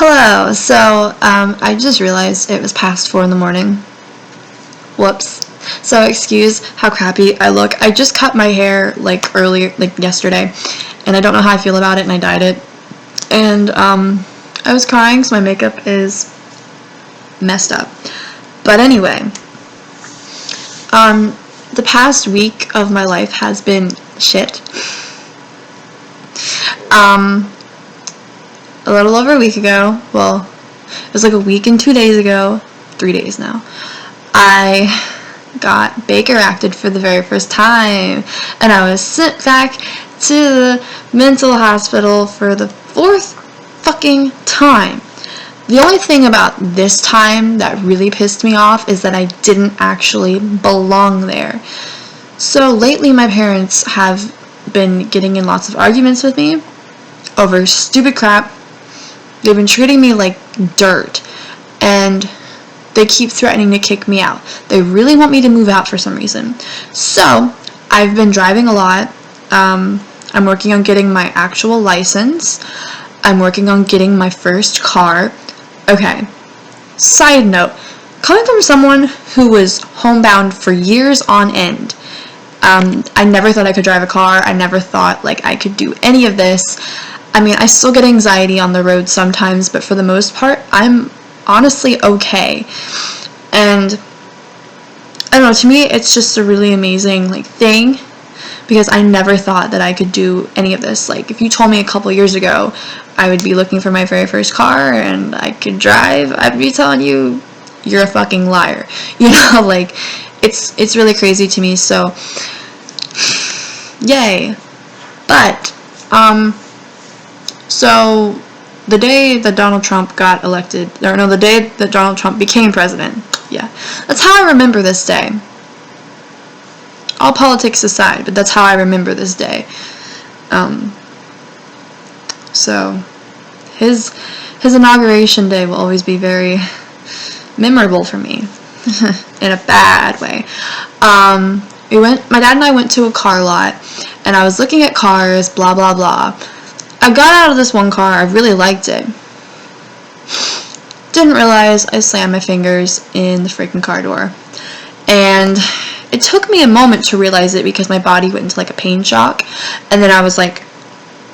Hello. I just realized it was past 4 in the morning. Whoops. So excuse how crappy I look. I just cut my hair earlier, yesterday, and I don't know how I feel about it, and I dyed it. And I was crying, so my makeup is messed up. But anyway, the past week of my life has been shit. A little over a week ago, well, it was like a week and 2 days ago, 3 days now, I got Baker acted for the very first time, and I was sent back to the mental hospital for the 4th fucking time. The only thing about this time that really pissed me off is that I didn't actually belong there. So lately my parents have been getting in lots of arguments with me over stupid crap. They've been treating me like dirt, and they keep threatening to kick me out. They really want me to move out for some reason. So I've been driving a lot. I'm working on getting my actual license. I'm working on getting my first car. Okay, side note, coming from someone who was homebound for years on end, I never thought I could drive a car. I never thought I could do any of this. I mean, I still get anxiety on the road sometimes, but for the most part, I'm honestly okay. And I don't know, to me, it's just a really amazing thing, because I never thought that I could do any of this. If you told me a couple years ago I would be looking for my very first car and I could drive, I'd be telling you, you're a fucking liar. It's really crazy to me, so yay. But so the day that Donald Trump got elected, the day that Donald Trump became president, yeah, that's how I remember this day. All politics aside, but that's how I remember this day. So his inauguration day will always be very memorable for me, in a bad way. My dad and I went to a car lot, and I was looking at cars, blah blah blah. I got out of this one car, I really liked it. Didn't realize I slammed my fingers in the freaking car door. And it took me a moment to realize it, because my body went into a pain shock, and then I was like,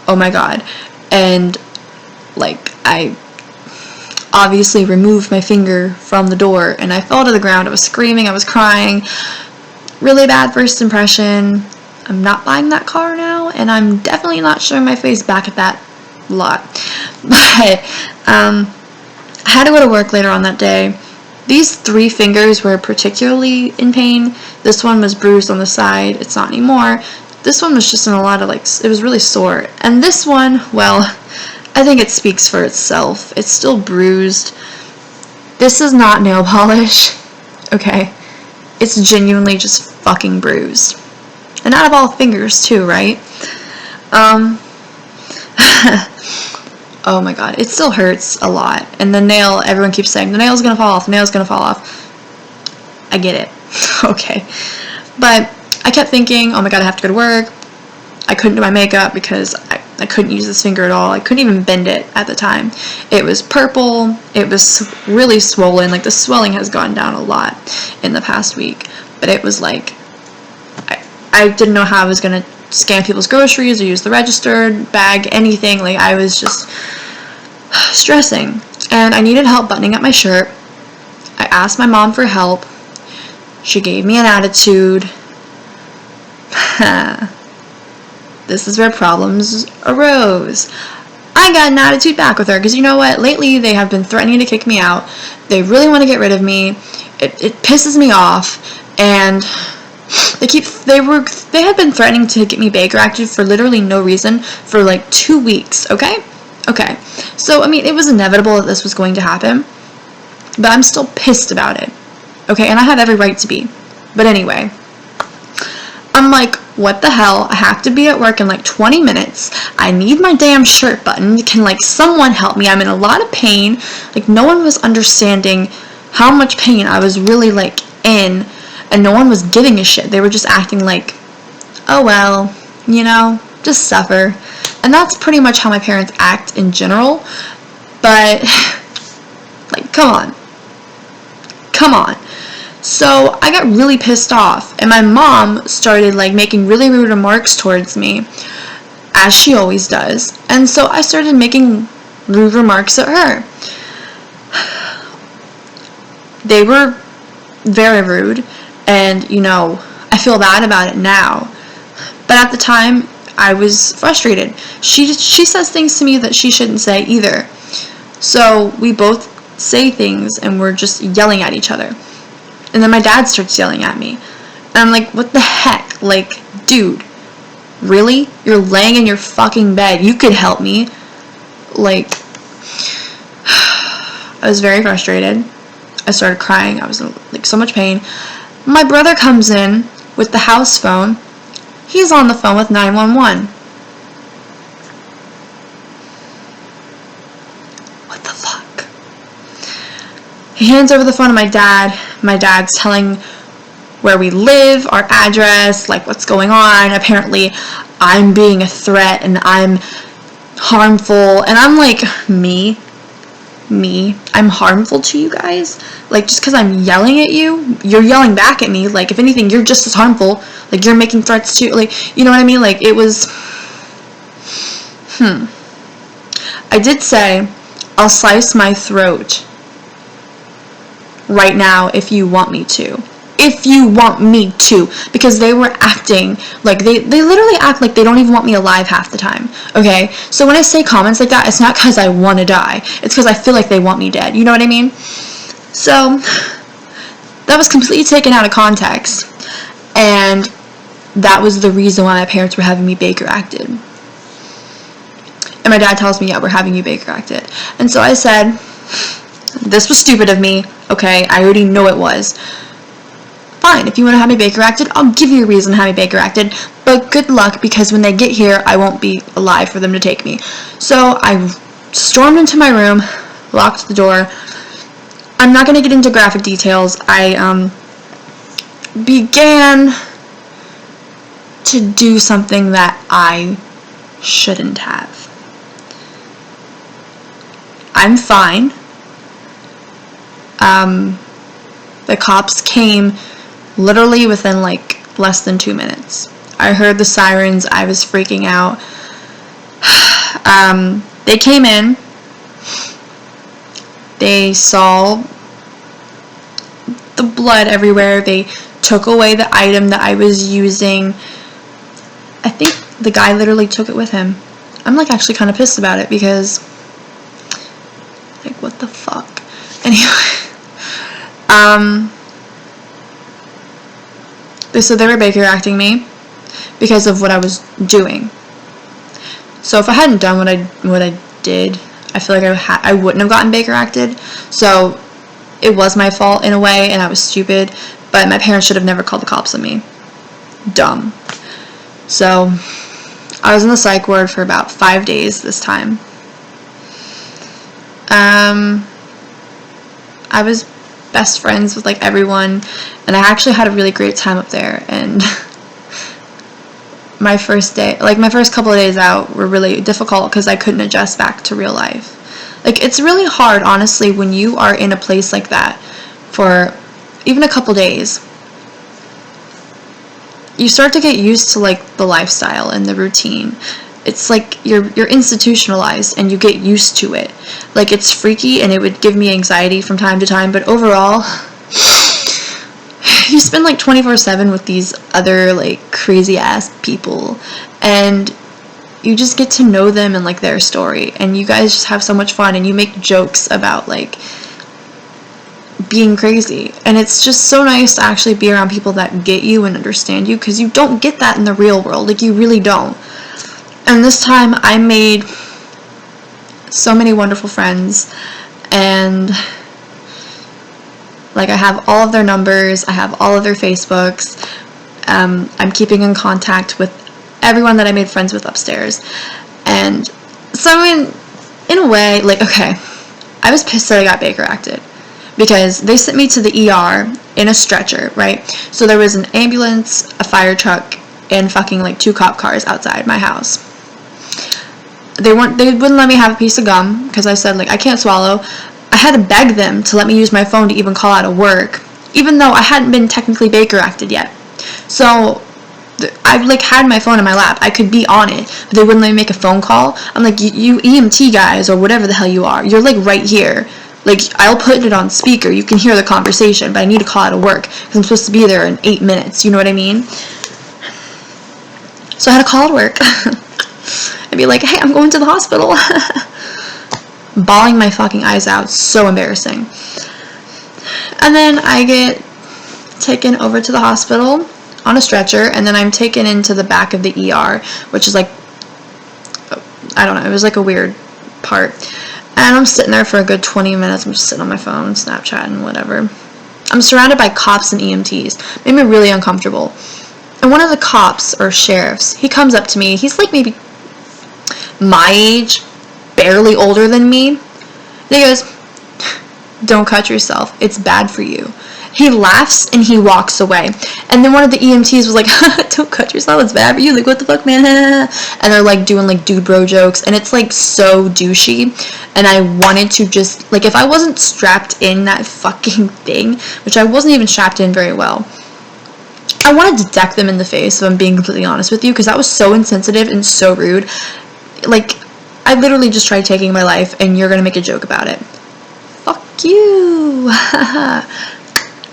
oh my god. And I obviously removed my finger from the door, and I fell to the ground. I was screaming, I was crying. Really bad first impression. I'm not buying that car now, and I'm definitely not showing my face back at that lot. But I had to go to work later on that day. These 3 fingers were particularly in pain. This one was bruised on the side. It's not anymore. This one was just in a lot of it was really sore. And this one, well, I think it speaks for itself. It's still bruised. This is not nail polish, okay? It's genuinely just fucking bruised. And out of all fingers, too, right? Oh my god, it still hurts a lot. And the nail, everyone keeps saying, the nail's gonna fall off, the nail's gonna fall off. I get it. Okay. But I kept thinking, oh my god, I have to go to work. I couldn't do my makeup because I couldn't use this finger at all. I couldn't even bend it at the time. It was purple. It was really swollen. The swelling has gone down a lot in the past week. But it was I didn't know how I was going to scan people's groceries or use the registered bag, anything. I was just stressing. And I needed help buttoning up my shirt. I asked my mom for help. She gave me an attitude. This is where problems arose. I got an attitude back with her, because you know what? Lately they have been threatening to kick me out. They really want to get rid of me. It pisses me off. And they had been threatening to get me Baker acted for literally no reason for 2 weeks, okay? Okay. So, I mean, it was inevitable that this was going to happen, but I'm still pissed about it. Okay, and I have every right to be. But anyway, I'm like, what the hell? I have to be at work in 20 minutes. I need my damn shirt buttoned. Can someone help me? I'm in a lot of pain. No one was understanding how much pain I was really in. And no one was giving a shit. They were just acting oh well, just suffer. And that's pretty much how my parents act in general. But, like, come on. So I got really pissed off, and my mom started, like, making really rude remarks towards me, as she always does. And so I started making rude remarks at her. They were very rude, and, you know, I feel bad about it now. But at the time, I was frustrated. She says things to me that she shouldn't say either. So we both say things, and we're just yelling at each other. And then my dad starts yelling at me. And I'm like, what the heck? Like, dude, really? You're laying in your fucking bed. You could help me. Like, I was very frustrated. I started crying. I was in, like, so much pain. My brother comes in with the house phone. He's on the phone with 911. What the fuck? He hands over the phone to my dad. My dad's telling where we live, our address, like what's going on. Apparently, I'm being a threat and I'm harmful. And I'm like, me, I'm harmful to you guys? Like, just because I'm yelling at you, you're yelling back at me. Like, if anything, you're just as harmful. Like, you're making threats too. Like, you know what I mean? Like, it was, I did say, I'll slice my throat right now if you want me to. If you want me to. Because they were acting like, they literally act like they don't even want me alive half the time. Okay? So when I say comments like that, it's not because I want to die. It's because I feel like they want me dead. You know what I mean? So, that was completely taken out of context. And that was the reason why my parents were having me Baker acted. And my dad tells me, yeah, we're having you Baker acted. And so I said, this was stupid of me. Okay? I already know it was. Fine, if you want to have me Baker acted, I'll give you a reason to have me Baker acted, but good luck, because when they get here, I won't be alive for them to take me. So I stormed into my room, locked the door. I'm not going to get into graphic details. I began to do something that I shouldn't have. I'm fine. The cops came literally within like less than 2 minutes. I heard the sirens. I was freaking out. They came in. They saw the blood everywhere. They took away the item that I was using. I think the guy literally took it with him. I'm like actually kind of pissed about it because, like, what the fuck? Anyway, they said they were Baker acting me because of what I was doing. So if I hadn't done what I did, I feel like I wouldn't have gotten Baker acted. So it was my fault in a way, and I was stupid. But my parents should have never called the cops on me. Dumb. So I was in the psych ward for about 5 days this time. I was best friends with like everyone, and I actually had a really great time up there. And my first couple of days out were really difficult because I couldn't adjust back to real life. Like, it's really hard, honestly, when you are in a place like that for even a couple days. You start to get used to like the lifestyle and the routine. It's like you're institutionalized and you get used to it. Like, it's freaky and it would give me anxiety from time to time, but overall, you spend like 24/7 with these other like crazy ass people, and you just get to know them and like their story, and you guys just have so much fun, and you make jokes about like being crazy, and it's just so nice to actually be around people that get you and understand you, because you don't get that in the real world. Like, you really don't. And this time I made so many wonderful friends, and like, I have all of their numbers, I have all of their Facebooks. I'm keeping in contact with everyone that I made friends with upstairs. And so in a way, like, okay, I was pissed that I got Baker acted because they sent me to the ER in a stretcher, right? So there was an ambulance, a fire truck, and fucking like 2 cop cars outside my house. They wouldn't let me have a piece of gum because I said, like, I can't swallow. I had to beg them to let me use my phone to even call out of work, even though I hadn't been technically Baker acted yet. So I like had my phone in my lap. I could be on it, but they wouldn't let me make a phone call. I'm like, you EMT guys or whatever the hell you are, you're like right here. Like, I'll put it on speaker. You can hear the conversation, but I need to call out of work because I'm supposed to be there in 8 minutes. You know what I mean? So I had to call out of work. I'd be like, hey, I'm going to the hospital. Bawling my fucking eyes out. So embarrassing. And then I get taken over to the hospital on a stretcher, and then I'm taken into the back of the ER, which is like, I don't know, it was like a weird part. And I'm sitting there for a good 20 minutes. I'm just sitting on my phone, Snapchatting, whatever. I'm surrounded by cops and EMTs. Made me really uncomfortable. And one of the cops, or sheriffs, he comes up to me. He's like maybe my age, barely older than me. And he goes, don't cut yourself. It's bad for you. He laughs and he walks away. And then one of the EMTs was like, don't cut yourself, it's bad for you. Like, what the fuck, man? And they're like doing like dude bro jokes. And it's like so douchey. And I wanted to just, like, if I wasn't strapped in that fucking thing, which I wasn't even strapped in very well, I wanted to deck them in the face, if I'm being completely honest with you, because that was so insensitive and so rude. Like, I literally just tried taking my life, and you're gonna make a joke about it. Fuck you.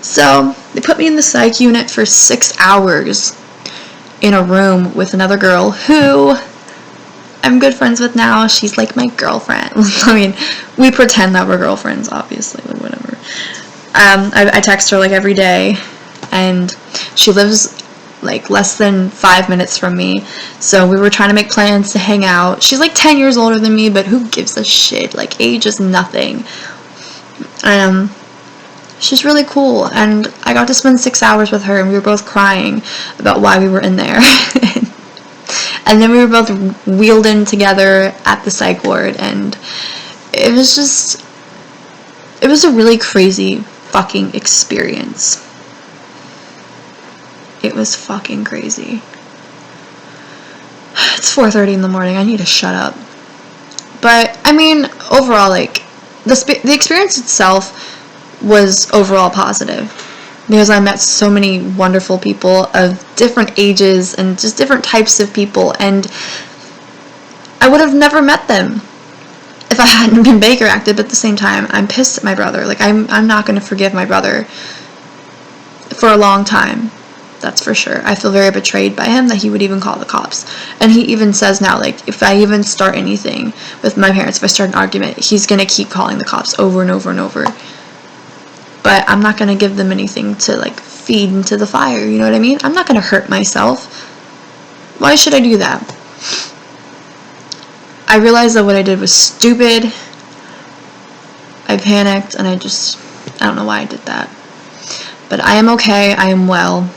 So, they put me in the psych unit for 6 hours in a room with another girl who I'm good friends with now. She's like my girlfriend. I mean, we pretend that we're girlfriends, obviously, like whatever. I text her like every day, and she lives like less than 5 minutes from me, so we were trying to make plans to hang out. She's like 10 years older than me, but who gives a shit? Like, age is nothing. She's really cool, and I got to spend 6 hours with her, and we were both crying about why we were in there. And then we were both wheeled in together at the psych ward, and it was a really crazy fucking experience. It was fucking crazy. It's 4:30 in the morning. I need to shut up. But, I mean, overall, like, the experience itself was overall positive, because I met so many wonderful people of different ages and just different types of people, and I would have never met them if I hadn't been Baker acted. But at the same time, I'm pissed at my brother. Like, I'm not going to forgive my brother for a long time. That's for sure. I feel very betrayed by him that he would even call the cops. And he even says now, like, if I even start anything with my parents, if I start an argument, he's going to keep calling the cops over and over and over. But I'm not going to give them anything to, like, feed into the fire, you know what I mean? I'm not going to hurt myself. Why should I do that? I realized that what I did was stupid. I panicked, and I don't know why I did that. But I am okay. I am well.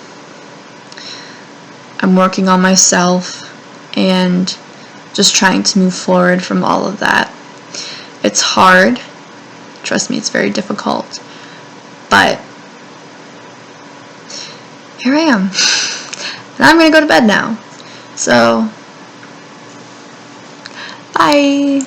I'm working on myself and just trying to move forward from all of that. It's hard. Trust me, it's very difficult. But here I am. And I'm going to go to bed now. So, bye.